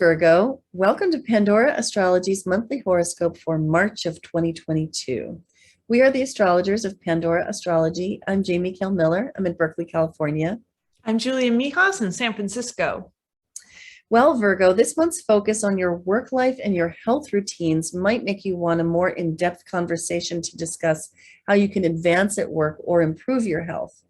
Virgo. Welcome to Pandora Astrology's monthly horoscope for March of 2022. We are the astrologers of Pandora Astrology. I'm Jamie Kell Miller. I'm in Berkeley, California. I'm Julia Mijas in San Francisco. Well, Virgo, this month's focus on your work life and your health routines might make you want a more in-depth conversation to discuss how you can advance at work or improve your health.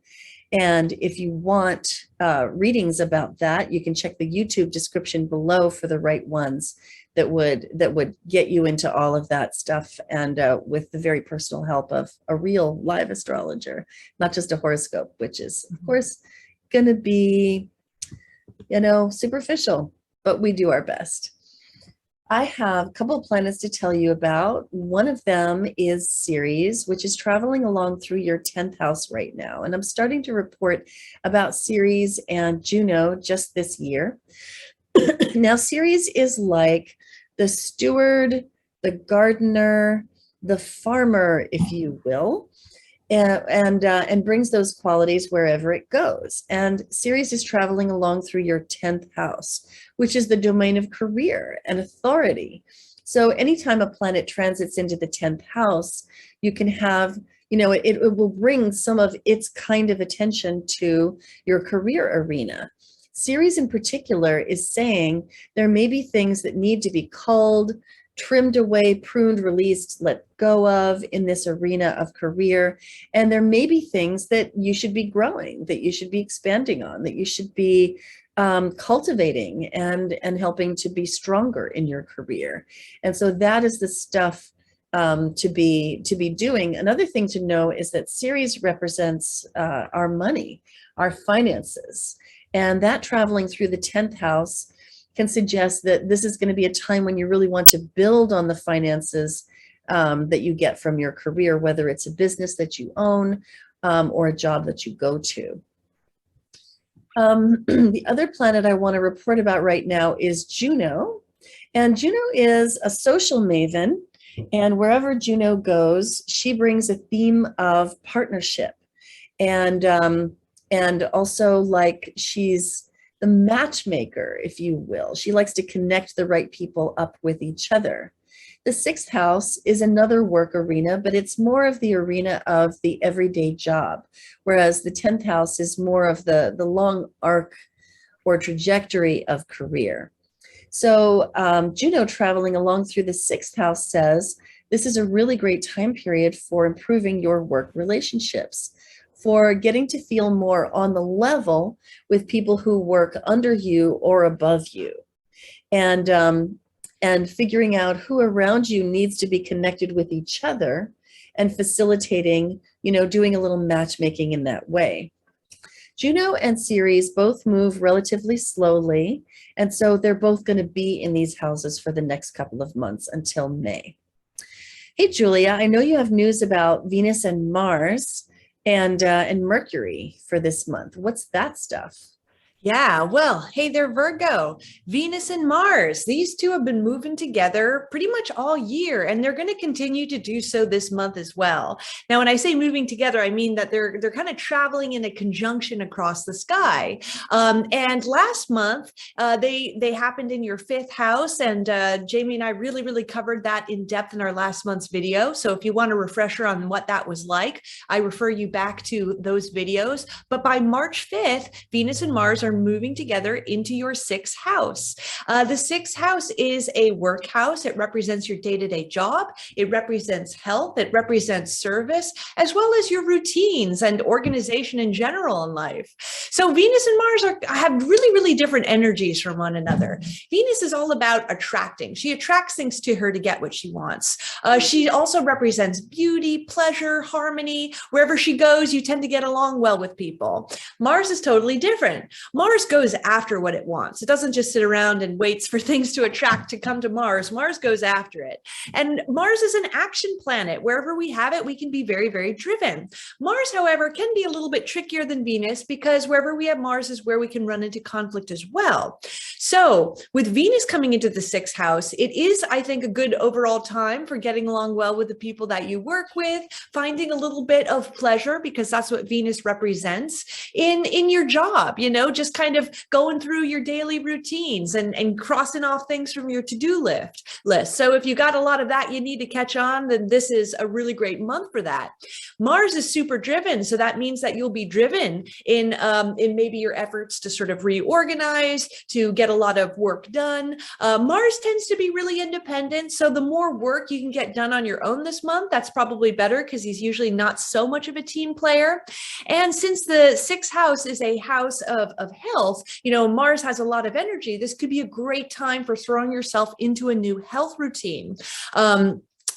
And if you want readings about that, you can check the YouTube description below for the right ones that would get you into all of that stuff, and with the very personal help of a real live astrologer, not just a horoscope, which is, of course, going to be, superficial, but we do our best. I have a couple of planets to tell you about. One of them is Ceres, which is traveling along through your 10th house right now. And I'm starting to report about Ceres and Juno just this year. Now, Ceres is like the steward, the gardener, the farmer, if you will, and brings those qualities wherever it goes. And Ceres is traveling along through your 10th house, which is the domain of career and authority. So anytime a planet transits into the 10th house, you can have, it will bring some of its kind of attention to your career arena. Ceres in particular is saying there may be things that need to be culled, trimmed away, pruned, released, let go of in this arena of career. And there may be things that you should be growing, that you should be expanding on, that you should be cultivating and helping to be stronger in your career. And so that is the stuff to be doing. Another thing to know is that Ceres represents our money, our finances, and that traveling through the 10th house can suggest that this is going to be a time when you really want to build on the finances that you get from your career, whether it's a business that you own or a job that you go to. The other planet I want to report about right now is Juno. And Juno is a social maven. And wherever Juno goes, she brings a theme of partnership. And also, like, she's the matchmaker, if you will. She likes to connect the right people up with each other. The 6th house is another work arena, but it's more of the arena of the everyday job, whereas the 10th house is more of the long arc or trajectory of career. So Juno traveling along through the 6th house says, this is a really great time period for improving your work relationships, for getting to feel more on the level with people who work under you or above you, and figuring out who around you needs to be connected with each other and facilitating, doing a little matchmaking in that way. Juno and Ceres both move relatively slowly, and so they're both going to be in these houses for the next couple of months until May. Hey, Julia, I know you have news about Venus and Mars and Mercury for this month. What's that stuff? Yeah, well, hey there, Virgo. Venus and Mars. These two have been moving together pretty much all year, and they're going to continue to do so this month as well. Now, when I say moving together, I mean that they're kind of traveling in a conjunction across the sky. And last month, they happened in your 5th house, and Jamie and I really covered that in depth in our last month's video. So if you want a refresher on what that was like, I refer you back to those videos. But by March 5th, Venus and Mars are moving together into your 6th house. The 6th house is a work house. It represents your day-to-day job. It represents health. It represents service, as well as your routines and organization in general in life. So Venus and Mars have really different energies from one another. Venus is all about attracting. She attracts things to her to get what she wants. She also represents beauty, pleasure, harmony. Wherever she goes, you tend to get along well with people. Mars is totally different. Mars goes after what it wants. It doesn't just sit around and waits for things to attract to come to Mars. Mars goes after it. And Mars is an action planet. Wherever we have it, we can be very driven. Mars, however, can be a little bit trickier than Venus, because wherever we have Mars is where we can run into conflict as well. So with Venus coming into the 6th house, it is, I think, a good overall time for getting along well with the people that you work with, finding a little bit of pleasure, because that's what Venus represents in your job, just just kind of going through your daily routines and crossing off things from your to-do list. So if you got a lot of that you need to catch on, then this is a really great month for that. Mars is super driven, so that means that you'll be driven in maybe your efforts to sort of reorganize, to get a lot of work done. Mars tends to be really independent, so the more work you can get done on your own this month, that's probably better because he's usually not so much of a team player. And since the sixth house is a house of health, Mars has a lot of energy. This could be a great time for throwing yourself into a new health routine.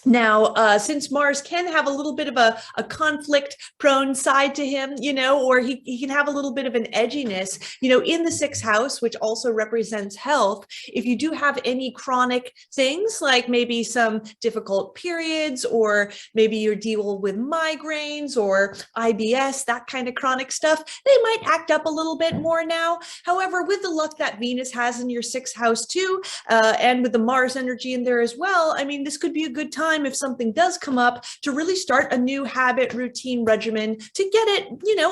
Now, since Mars can have a little bit of a conflict-prone side to him, or he can have a little bit of an edginess, in the sixth house, which also represents health, if you do have any chronic things, like maybe some difficult periods, or maybe you're dealing with migraines or IBS, that kind of chronic stuff, they might act up a little bit more now. However, with the luck that Venus has in your sixth house too, and with the Mars energy in there as well, I mean, this could be a good time if something does come up to really start a new habit, routine, regimen to get it,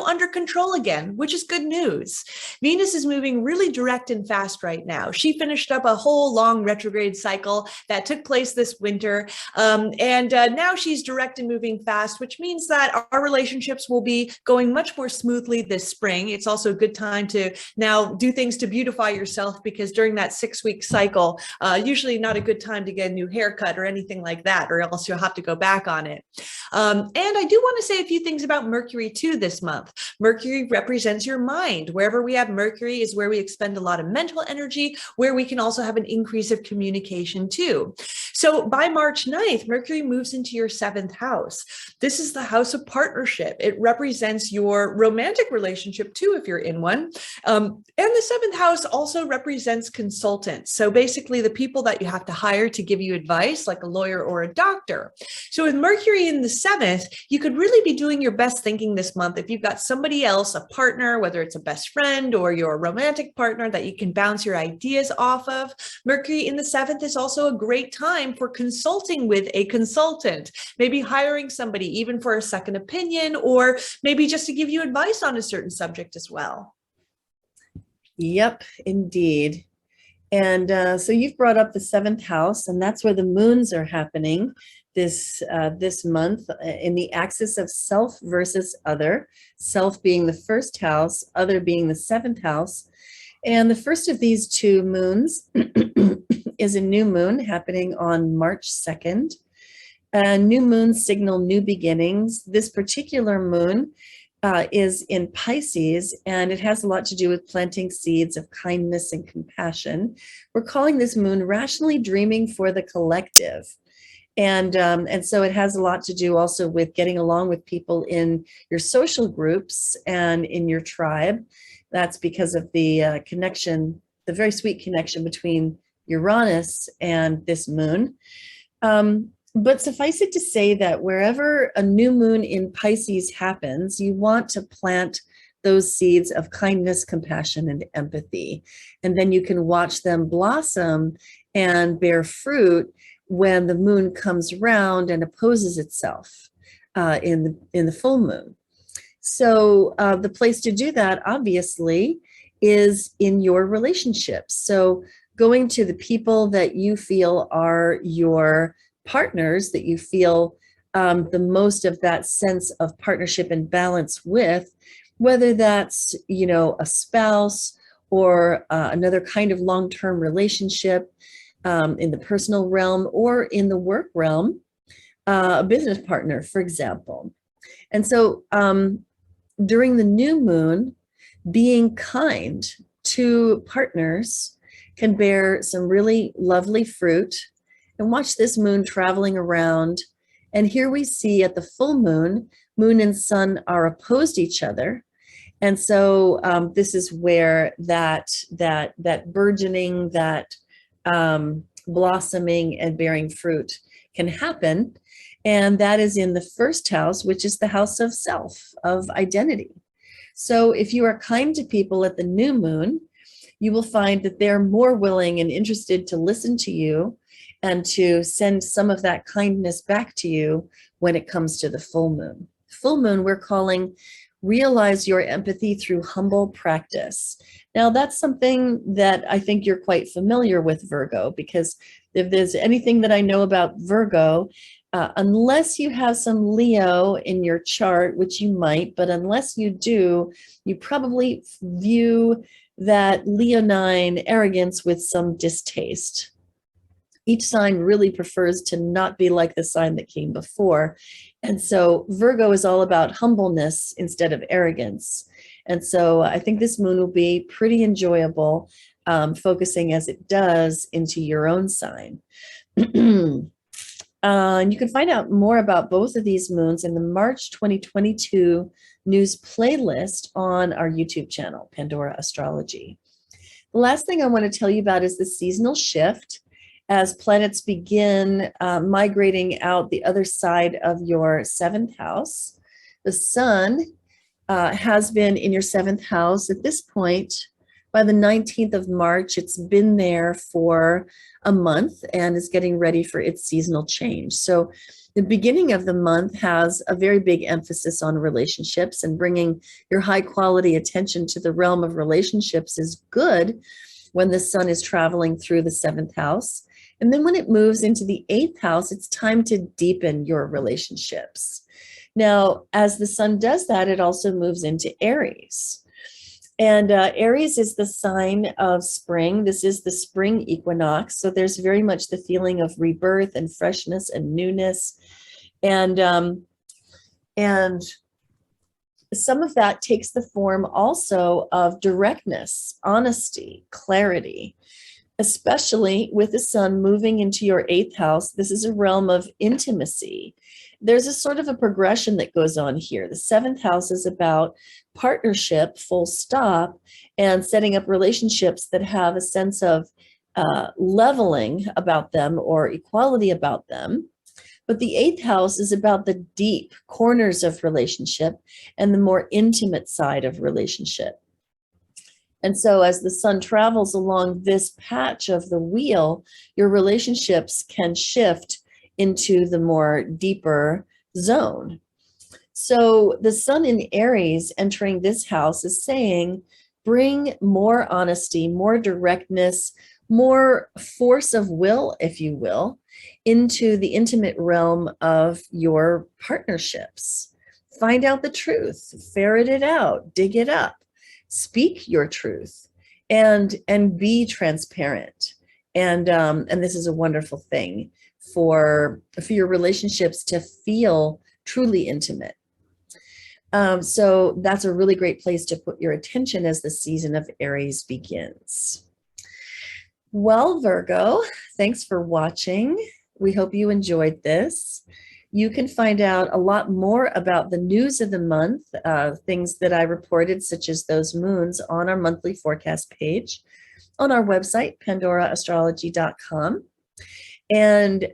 under control again, which is good news. Venus is moving really direct and fast right now. She finished up a whole long retrograde cycle that took place this winter. And now she's direct and moving fast, which means that our relationships will be going much more smoothly this spring. It's also a good time to now do things to beautify yourself, because during that 6-week cycle, usually not a good time to get a new haircut or anything like that, or else you'll have to go back on it. And I do want to say a few things about Mercury too this month. Mercury represents your mind. Wherever we have Mercury is where we expend a lot of mental energy, where we can also have an increase of communication too. So by March 9th, Mercury moves into your 7th house. This is the house of partnership. It represents your romantic relationship too, if you're in one. And the 7th house also represents consultants. So basically the people that you have to hire to give you advice, like a lawyer or a doctor. So with Mercury in the 7th, you could really be doing your best thinking this month if you've got somebody else, a partner, whether it's a best friend or your romantic partner that you can bounce your ideas off of. Mercury in the 7th is also a great time for consulting with a consultant, maybe hiring somebody even for a second opinion, or maybe just to give you advice on a certain subject as well. Yep, indeed. And so you've brought up the 7th house, and that's where the moons are happening this month in the axis of self versus other, self being the 1st house, other being the 7th house. And the first of these two moons is a new moon happening on March 2nd. New moons signal new beginnings. This particular moon is in Pisces, and it has a lot to do with planting seeds of kindness and compassion. We're calling this moon rationally dreaming for the collective. And so it has a lot to do also with getting along with people in your social groups and in your tribe. That's because of the connection, the very sweet connection between Uranus and this moon. But suffice it to say that wherever a new moon in Pisces happens, you want to plant those seeds of kindness, compassion, and empathy. And then you can watch them blossom and bear fruit when the moon comes around and opposes itself in the full moon. So the place to do that, obviously, is in your relationships. So going to the people that you feel are your partners, that you feel the most of that sense of partnership and balance with, whether that's, a spouse or another kind of long-term relationship in the personal realm or in the work realm, a business partner, for example. And so during the new moon, being kind to partners can bear some really lovely fruit. And watch this moon traveling around. And here we see at the full moon, moon and sun are opposed to each other. And so this is where that burgeoning, that blossoming and bearing fruit can happen. And that is in the 1st house, which is the house of self, of identity. So if you are kind to people at the new moon, you will find that they're more willing and interested to listen to you and to send some of that kindness back to you when it comes to the full moon. Full moon, we're calling Realize your empathy through humble practice. Now, that's something that I think you're quite familiar with, Virgo, because if there's anything that I know about Virgo, unless you have some Leo in your chart, which you might, but unless you do, you probably view that leonine arrogance with some distaste. Each sign really prefers to not be like the sign that came before. And so Virgo is all about humbleness instead of arrogance. And so I think this moon will be pretty enjoyable, focusing as it does into your own sign. And you can find out more about both of these moons in the March 2022 news playlist on our YouTube channel, Pandora Astrology. The last thing I want to tell you about is the seasonal shift as planets begin migrating out the other side of your seventh house. The sun has been in your seventh house at this point. By the 19th of March, it's been there for a month and is getting ready for its seasonal change. So the beginning of the month has a very big emphasis on relationships, and bringing your high quality attention to the realm of relationships is good when the sun is traveling through the seventh house. And then when it moves into the eighth house, it's time to deepen your relationships. Now, as the sun does that, it also moves into Aries. And Aries is the sign of spring. This is the spring equinox. So there's very much the feeling of rebirth and freshness and newness. And some of that takes the form also of directness, honesty, clarity, especially with the sun moving into your eighth house. This is a realm of intimacy. There's a sort of a progression that goes on here. The seventh house is about partnership, full stop, and setting up relationships that have a sense of leveling about them or equality about them. But the eighth house is about the deep corners of relationship and the more intimate side of relationship. And so as the sun travels along this patch of the wheel, your relationships can shift into the more deeper zone. So the sun in Aries entering this house is saying, bring more honesty, more directness, more force of will, if you will, into the intimate realm of your partnerships. Find out the truth, ferret it out, dig it up, speak your truth, and be transparent. And this is a wonderful thing for your relationships to feel truly intimate. So that's a really great place to put your attention as the season of Aries begins. Well, Virgo, thanks for watching. We hope you enjoyed this. You can find out a lot more about the news of the month, things that I reported, such as those moons, on our monthly forecast page on our website, pandoraastrology.com. And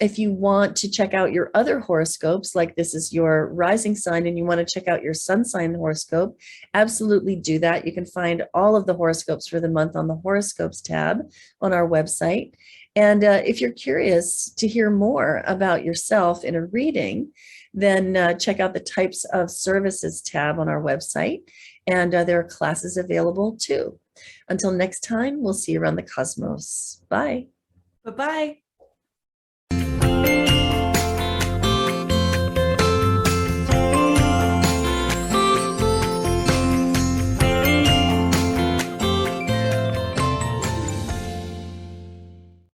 if you want to check out your other horoscopes, like this is your rising sign and you want to check out your sun sign horoscope, absolutely do that. You can find all of the horoscopes for the month on the horoscopes tab on our website. And if you're curious to hear more about yourself in a reading, then check out the types of services tab on our website. And there are classes available too. Until next time, we'll see you around the cosmos. Bye. Bye-bye.